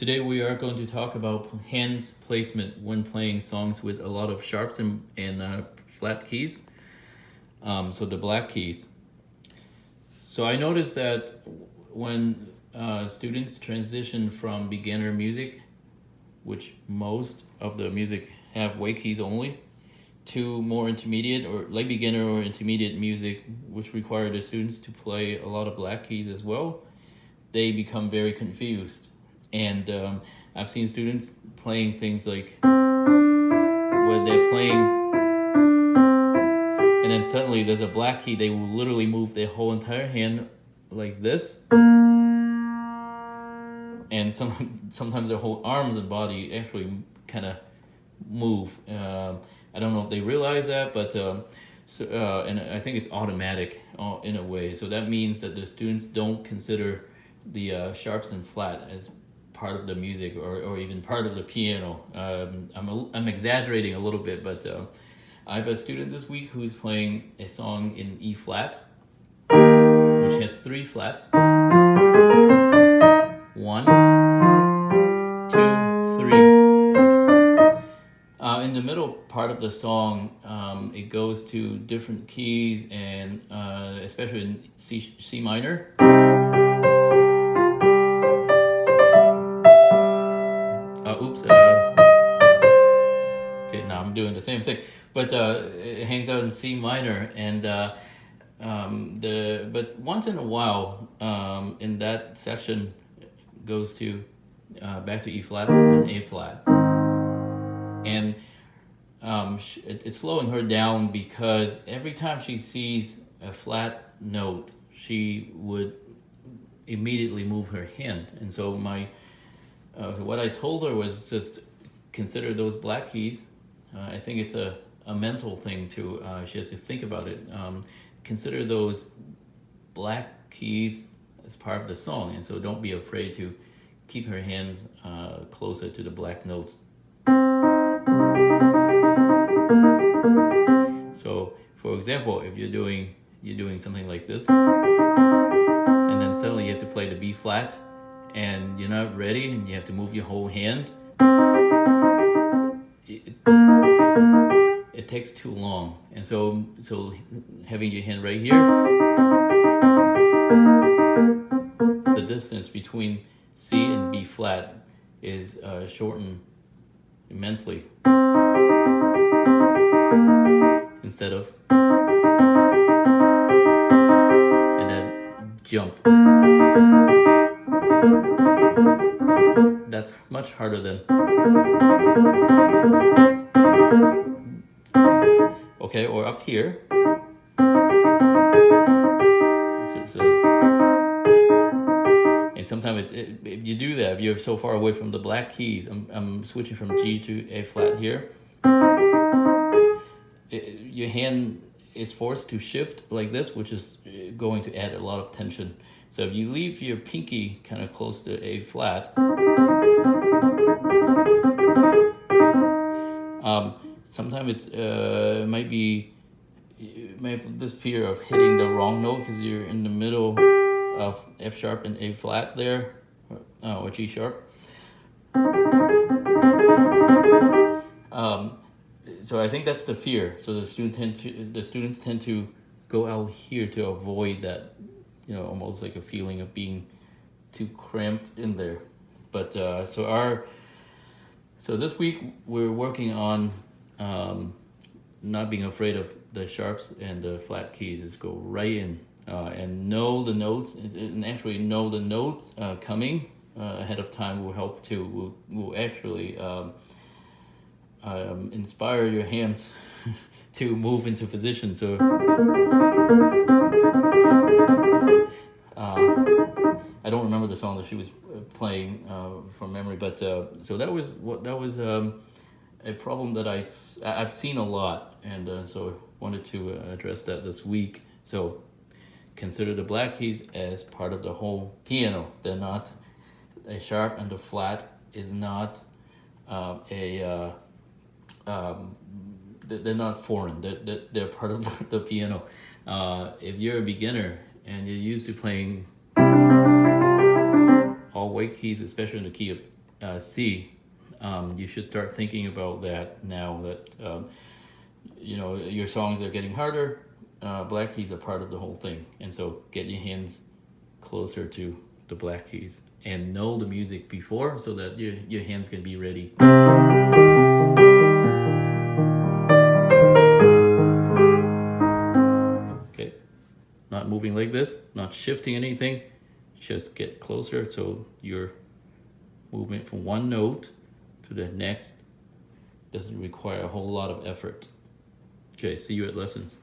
Today we are going to talk about hand placement when playing songs with a lot of sharps and flat keys. So the black keys. So I noticed that when students transition from beginner music, which most of the music have white keys only, to more intermediate or like beginner or intermediate music, which require the students to play a lot of black keys as well, they become very confused. And I've seen students playing things like where they're playing, and then suddenly there's a black key. They will literally move their whole entire hand like this, and sometimes their whole arms and body actually kind of move. I don't know if they realize that, but and I think it's automatic in a way. So that means that the students don't consider the sharps and flat as part of the music or even part of the piano. I'm exaggerating a little bit, but I have a student this week who's playing a song in E flat, which has 3 flats. 1, 2, 3. In the middle part of the song, it goes to different keys, and especially in C minor. Okay, now I'm doing the same thing, but it hangs out in C minor, and but once in a while, in that section, goes to back to E flat and A flat, and it's slowing her down because every time she sees a flat note, she would immediately move her hand, and so what I told her was just consider those black keys. I think it's a mental thing too. She has to think about it. Consider those black keys as part of the song, and so don't be afraid to keep her hand closer to the black notes. So, for example, if you're doing something like this, and then suddenly you have to play the B flat, and you're not ready, and you have to move your whole hand, it takes too long. And so having your hand right here, the distance between C and B flat is shortened immensely, instead of and then jump. That's much harder than. Okay, or up here. And sometimes if you do that, if you're so far away from the black keys, I'm switching from G to A flat here. Your hand is forced to shift like this, which is going to add a lot of tension. So if you leave your pinky kind of close to A flat, sometimes it might have this fear of hitting the wrong note because you're in the middle of F sharp and A flat there, or G sharp. So I think that's the fear. So the students tend to go out here to avoid that, almost like a feeling of being too cramped in there. But so this week we're working on not being afraid of the sharps and the flat keys. Just go right in and know the notes, and actually know the notes coming ahead of time will help too. Will actually inspire your hands to move into position. So I don't remember the song that she was playing from memory, but so that was a problem that I've seen a lot, and so wanted to address that this week. So consider the black keys as part of the whole piano. They're not a sharp, and the flat is not they're not foreign. They're part of the piano. If you're a beginner and you're used to playing all white keys, especially in the key of C, you should start thinking about that now that your songs are getting harder. Black keys are part of the whole thing, and so get your hands closer to the black keys and know the music before so that your hands can be ready. Okay, not moving like this, not shifting anything, just get closer so your movement from one note to the next doesn't require a whole lot of effort. Okay, see you at lessons.